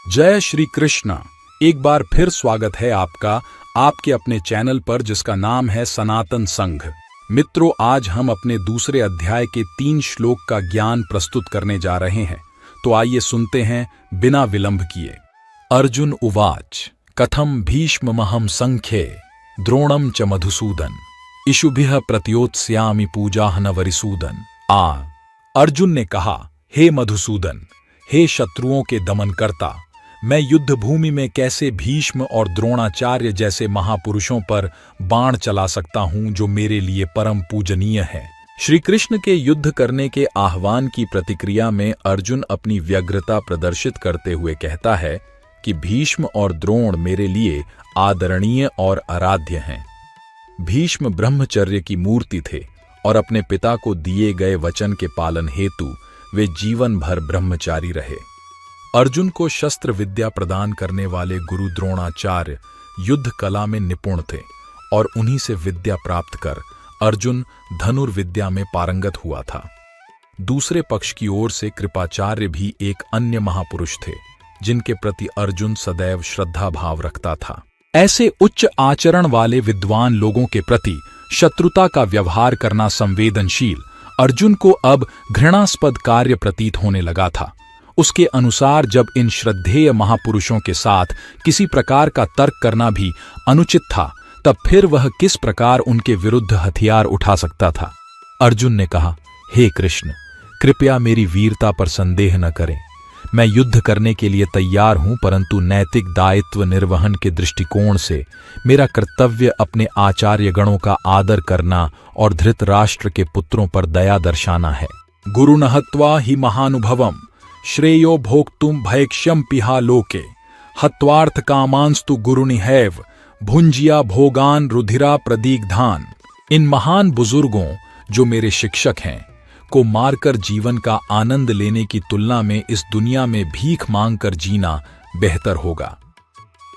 जय श्री कृष्णा। एक बार फिर स्वागत है आपका आपके अपने चैनल पर जिसका नाम है सनातन संघ। मित्रों, आज हम अपने दूसरे अध्याय के 3 श्लोक का ज्ञान प्रस्तुत करने जा रहे हैं, तो आइए सुनते हैं बिना विलंब किए। अर्जुन उवाच कथम भीष्ममहं संख्ये द्रोणं च मधुसूदन इषुभिः प्रत्योत्स्यामि पूजाहन वरिसूदन। अर्जुन ने कहा, हे मधुसूदन, हे शत्रुओं के दमनकर्ता, मैं युद्ध भूमि में कैसे भीष्म और द्रोणाचार्य जैसे महापुरुषों पर बाण चला सकता हूं जो मेरे लिए परम पूजनीय है। श्री कृष्ण के युद्ध करने के आह्वान की प्रतिक्रिया में अर्जुन अपनी व्यग्रता प्रदर्शित करते हुए कहता है कि भीष्म और द्रोण मेरे लिए आदरणीय और आराध्य हैं। भीष्म ब्रह्मचर्य की मूर्ति थे और अपने पिता को दिए गए वचन के पालन हेतु वे जीवन भर ब्रह्मचारी रहे। अर्जुन को शस्त्र विद्या प्रदान करने वाले गुरु द्रोणाचार्य युद्ध कला में निपुण थे और उन्हीं से विद्या प्राप्त कर अर्जुन धनुर्विद्या में पारंगत हुआ था। दूसरे पक्ष की ओर से कृपाचार्य भी एक अन्य महापुरुष थे जिनके प्रति अर्जुन सदैव श्रद्धा भाव रखता था। ऐसे उच्च आचरण वाले विद्वान लोगों के प्रति शत्रुता का व्यवहार करना संवेदनशील अर्जुन को अब घृणास्पद कार्य प्रतीत होने लगा था। उसके अनुसार जब इन श्रद्धेय महापुरुषों के साथ किसी प्रकार का तर्क करना भी अनुचित था, तब फिर वह किस प्रकार उनके विरुद्ध हथियार उठा सकता था। अर्जुन ने कहा, हे कृष्ण, कृपया मेरी वीरता पर संदेह न करें। मैं युद्ध करने के लिए तैयार हूं, परंतु नैतिक दायित्व निर्वहन के दृष्टिकोण से मेरा कर्तव्य अपने आचार्य गणों का आदर करना और धृतराष्ट्र के पुत्रों पर दया दर्शाना है। गुरु न हत्वा ही महानुभवम श्रेयो भोक्तुम भैक्ष्यम पिहा लोके हत्वार्थ कामांस्तु गुरुनिहैव भुंजिया भोगान रुधिरा प्रदीग्धान। इन महान बुजुर्गों जो मेरे शिक्षक हैं को मारकर जीवन का आनंद लेने की तुलना में इस दुनिया में भीख मांगकर जीना बेहतर होगा।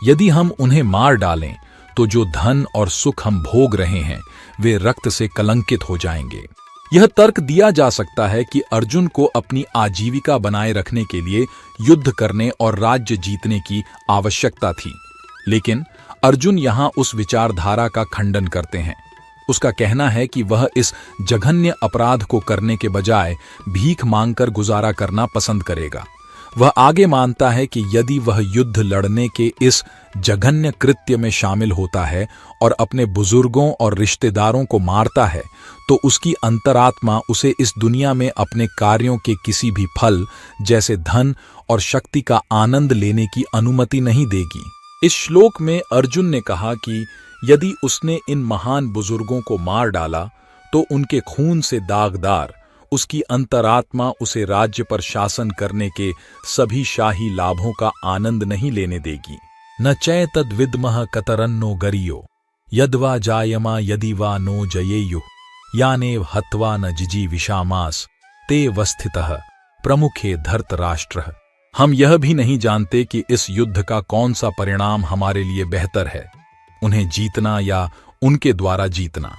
यदि हम उन्हें मार डालें तो जो धन और सुख हम भोग रहे हैं वे रक्त से कलंकित हो जाएंगे। यह तर्क दिया जा सकता है कि अर्जुन को अपनी आजीविका बनाए रखने के लिए युद्ध करने और राज्य जीतने की आवश्यकता थी, लेकिन अर्जुन यहां उस विचारधारा का खंडन करते हैं। उसका कहना है कि वह इस जघन्य अपराध को करने के बजाय भीख मांगकर गुजारा करना पसंद करेगा। वह आगे मानता है कि यदि वह युद्ध लड़ने के इस जघन्य कृत्य में शामिल होता है और अपने बुजुर्गों और रिश्तेदारों को मारता है, तो उसकी अंतरात्मा उसे इस दुनिया में अपने कार्यों के किसी भी फल जैसे धन और शक्ति का आनंद लेने की अनुमति नहीं देगी। इस श्लोक में अर्जुन ने कहा कि यदि उसने इन महान बुजुर्गों को मार डाला तो उनके खून से दागदार उसकी अंतरात्मा उसे राज्य पर शासन करने के सभी शाही लाभों का आनंद नहीं लेने देगी। न चैतद विद्मः कतरन्नो गरियो यद्वा जायमा यदि वा नो जयेयुः यानेव हत्वा न जिजी विषामास ते वस्थितः प्रमुखे धर्तराष्ट्रः। हम यह भी नहीं जानते कि इस युद्ध का कौन सा परिणाम हमारे लिए बेहतर है, उन्हें जीतना या उनके द्वारा जीतना।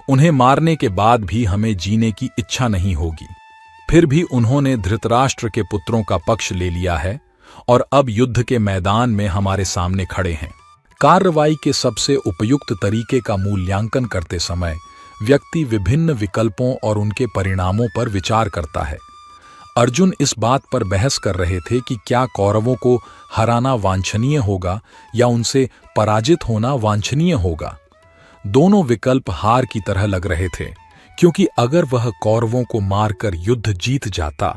उन्हें मारने के बाद भी हमें जीने की इच्छा नहीं होगी। फिर भी उन्होंने धृतराष्ट्र के पुत्रों का पक्ष ले लिया है और अब युद्ध के मैदान में हमारे सामने खड़े हैं। कार्रवाई के सबसे उपयुक्त तरीके का मूल्यांकन करते समय व्यक्ति विभिन्न विकल्पों और उनके परिणामों पर विचार करता है। अर्जुन इस बात पर बहस कर रहे थे कि क्या कौरवों को हराना वांछनीय होगा या उनसे पराजित होना वांछनीय होगा। दोनों विकल्प हार की तरह लग रहे थे, क्योंकि अगर वह कौरवों को मारकर युद्ध जीत जाता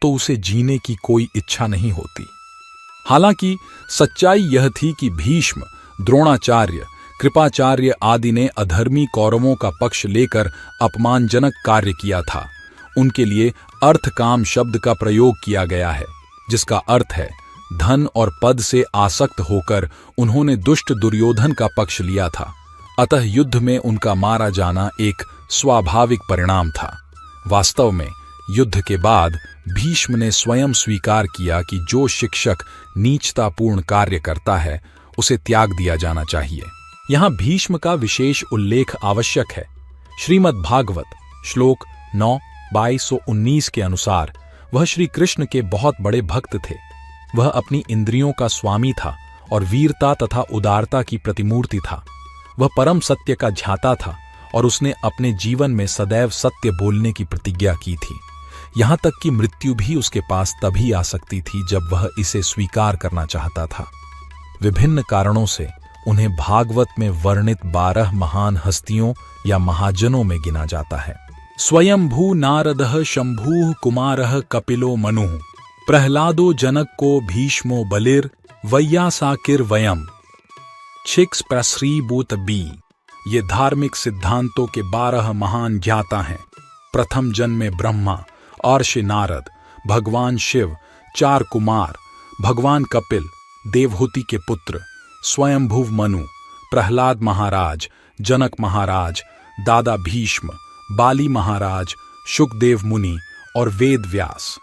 तो उसे जीने की कोई इच्छा नहीं होती। हालांकि सच्चाई यह थी कि भीष्म, द्रोणाचार्य, कृपाचार्य आदि ने अधर्मी कौरवों का पक्ष लेकर अपमानजनक कार्य किया था। उनके लिए अर्थकाम शब्द का प्रयोग किया गया है, जिसका अर्थ है धन और पद से आसक्त होकर उन्होंने दुष्ट दुर्योधन का पक्ष लिया था। अतः युद्ध में उनका मारा जाना एक स्वाभाविक परिणाम था। वास्तव में युद्ध के बाद भीष्म ने स्वयं स्वीकार किया कि जो शिक्षक नीचतापूर्ण कार्य करता है उसे त्याग दिया जाना चाहिए। यहाँ भीष्म का विशेष उल्लेख आवश्यक है। श्रीमद् भागवत श्लोक 9, 2219 के अनुसार वह श्री कृष्ण के बहुत बड़े भक्त थे। वह अपनी इंद्रियों का स्वामी था और वीरता तथा उदारता की प्रतिमूर्ति था। वह परम सत्य का झाता था और उसने अपने जीवन में सदैव सत्य बोलने की प्रतिज्ञा की थी। यहां तक कि मृत्यु भी उसके पास तभी आ सकती थी जब वह इसे स्वीकार करना चाहता था। विभिन्न कारणों से उन्हें भागवत में वर्णित 12 महान हस्तियों या महाजनों में गिना जाता है। स्वयंभू नारदः शंभुः कुमारः कपिलो मनुः प्रहलादो जनक भीष्मो बलिर वैयासाकिर वयम छिक्स प्रश्रीभूत बी। ये धार्मिक सिद्धांतों के 12 महान ज्ञाता हैं। प्रथम जन में ब्रह्मा, अर्षि नारद, भगवान शिव, 4 कुमार, भगवान कपिल, देवहूति के पुत्र, स्वयंभुव मनु, प्रहलाद महाराज, जनक महाराज, दादा भीष्म, बाली महाराज, शुकदेव मुनि और वेद व्यास।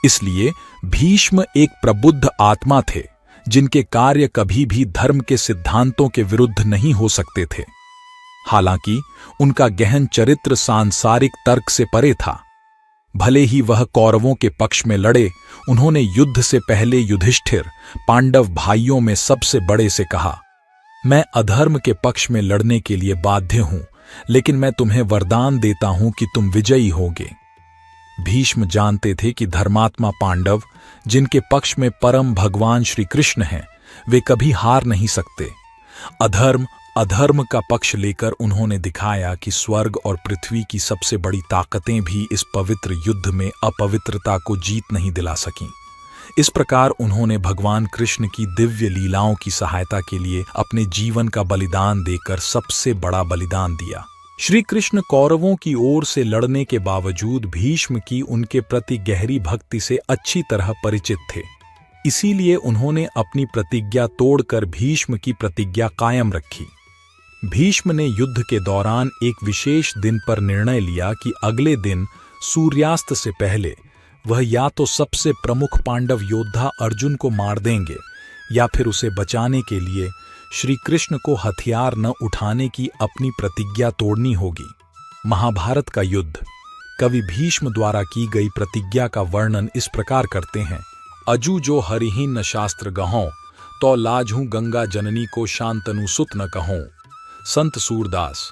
इसलिए भीष्म एक प्रबुद्ध आत्मा थे जिनके कार्य कभी भी धर्म के सिद्धांतों के विरुद्ध नहीं हो सकते थे। हालांकि उनका गहन चरित्र सांसारिक तर्क से परे था। भले ही वह कौरवों के पक्ष में लड़े, उन्होंने युद्ध से पहले युधिष्ठिर, पांडव भाइयों में सबसे बड़े से कहा, मैं अधर्म के पक्ष में लड़ने के लिए बाध्य हूं, लेकिन मैं तुम्हें वरदान देता हूं कि तुम विजयी होगे। भीष्म जानते थे कि धर्मात्मा पांडव, जिनके पक्ष में परम भगवान श्री कृष्ण हैं, वे कभी हार नहीं सकते। अधर्म का पक्ष लेकर उन्होंने दिखाया कि स्वर्ग और पृथ्वी की सबसे बड़ी ताकतें भी इस पवित्र युद्ध में अपवित्रता को जीत नहीं दिला सकीं। इस प्रकार उन्होंने भगवान कृष्ण की दिव्य लीलाओं की सहायता के लिए अपने जीवन का बलिदान देकर सबसे बड़ा बलिदान दिया। श्री कृष्ण कौरवों की ओर से लड़ने के बावजूद भीष्म की उनके प्रति गहरी भक्ति से अच्छी तरह परिचित थे। इसीलिए उन्होंने अपनी प्रतिज्ञा तोड़कर भीष्म की प्रतिज्ञा कायम रखी। भीष्म ने युद्ध के दौरान एक विशेष दिन पर निर्णय लिया कि अगले दिन सूर्यास्त से पहले वह या तो सबसे प्रमुख पांडव योद्धा अर्जुन को मार देंगे या फिर उसे बचाने के लिए श्री कृष्ण को हथियार न उठाने की अपनी प्रतिज्ञा तोड़नी होगी। महाभारत का युद्ध कवि भीष्म द्वारा की गई प्रतिज्ञा का वर्णन इस प्रकार करते हैं। अजू जो हरिहीन न शास्त्र गहों, तो लाजहूं गंगा जननी को शांतनु सुत न कहों। संत सूरदास,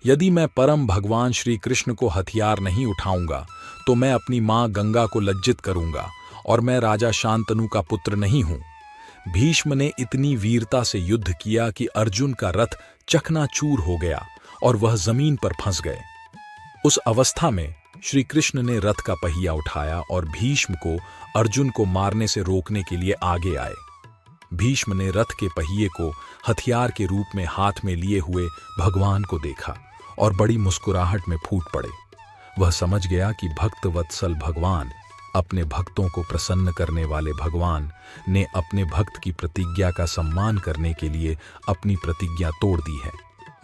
यदि मैं परम भगवान श्री कृष्ण को हथियार नहीं उठाऊंगा तो मैं अपनी मां गंगा को लज्जित करूंगा और मैं राजा शांतनु का पुत्र नहीं हूं। भीष्म ने इतनी वीरता से युद्ध किया कि अर्जुन का रथ चकनाचूर हो गया और वह जमीन पर फंस गए। उस अवस्था में श्री कृष्ण ने रथ का पहिया उठाया और भीष्म को अर्जुन को मारने से रोकने के लिए आगे आए। भीष्म ने रथ के पहिए को हथियार के रूप में हाथ में लिए हुए भगवान को देखा और बड़ी मुस्कुराहट में फूट पड़े। वह समझ गया कि भक्त वत्सल भगवान, अपने भक्तों को प्रसन्न करने वाले भगवान ने अपने भक्त की प्रतिज्ञा का सम्मान करने के लिए अपनी प्रतिज्ञा तोड़ दी है।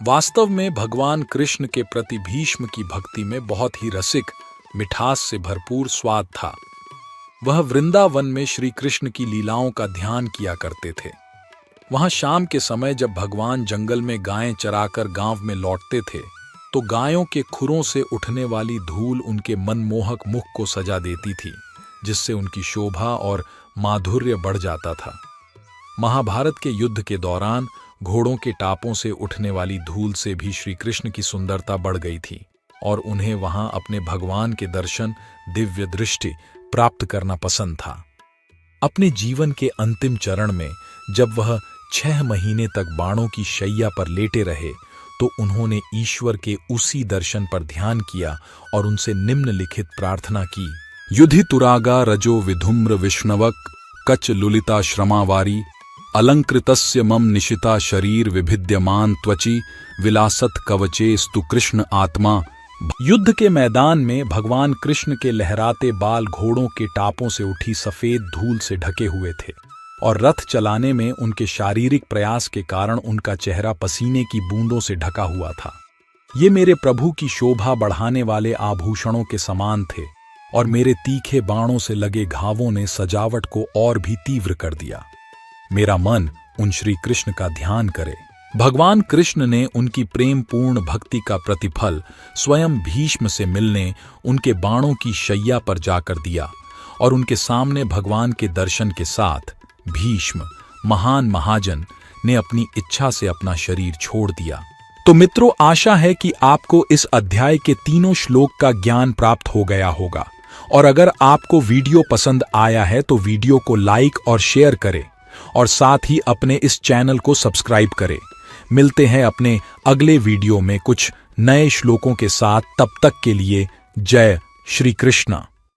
वास्तव में भगवान कृष्ण के प्रति भीष्म की भक्ति में बहुत ही रसिक, मिठास से भरपूर स्वाद था। वह वृंदावन में श्री कृष्ण की लीलाओं का ध्यान किया करते थे। वहां शाम के समय जब भगवान जंगल में गायें चराकर गांव में लौटते थे तो गायों के खुरों से उठने वाली धूल उनके मनमोहक मुख को सजा देती थी, जिससे उनकी शोभा और माधुर्य बढ़ जाता था। महाभारत के युद्ध के दौरान घोड़ों के टापों से उठने वाली धूल से भी श्री कृष्ण की सुंदरता बढ़ गई थी और उन्हें वहां अपने भगवान के दर्शन, दिव्य दृष्टि प्राप्त करना पसंद था। अपने जीवन के अंतिम चरण में जब वह 6 महीने तक बाणों की शैया पर लेटे रहे तो उन्होंने ईश्वर के उसी दर्शन पर ध्यान किया और उनसे निम्नलिखित प्रार्थना की। युधि तुरागा रजो विधुम्र विष्णवक कच लुलिता श्रमावारी अलंकृतस्य मम निशिता शरीर विभिद्यमान त्वचि विलासत कवचे स्तु कृष्ण आत्मा। युद्ध के मैदान में भगवान कृष्ण के लहराते बाल घोड़ों के टापों से उठी सफेद धूल से ढके हुए थे और रथ चलाने में उनके शारीरिक प्रयास के कारण उनका चेहरा पसीने की बूंदों से ढका हुआ था। ये मेरे प्रभु की शोभा बढ़ाने वाले आभूषणों के समान थे और मेरे तीखे बाणों से लगे घावों ने सजावट को और भी तीव्र कर दिया। मेरा मन उन श्री कृष्ण का ध्यान करे। भगवान कृष्ण ने उनकी प्रेम पूर्ण भक्ति का प्रतिफल स्वयं भीष्म से मिलने उनके बाणों की शैया पर जाकर दिया और उनके सामने भगवान के दर्शन के साथ भीष्म, महान महाजन, ने अपनी इच्छा से अपना शरीर छोड़ दिया। तो मित्रों, आशा है कि आपको इस अध्याय के तीनों श्लोक का ज्ञान प्राप्त हो गया होगा। और अगर आपको वीडियो पसंद आया है तो वीडियो को लाइक और शेयर करें और साथ ही अपने इस चैनल को सब्सक्राइब करें। मिलते हैं अपने अगले वीडियो में कुछ नए श्लोकों के साथ। तब तक के लिए जय श्री कृष्ण।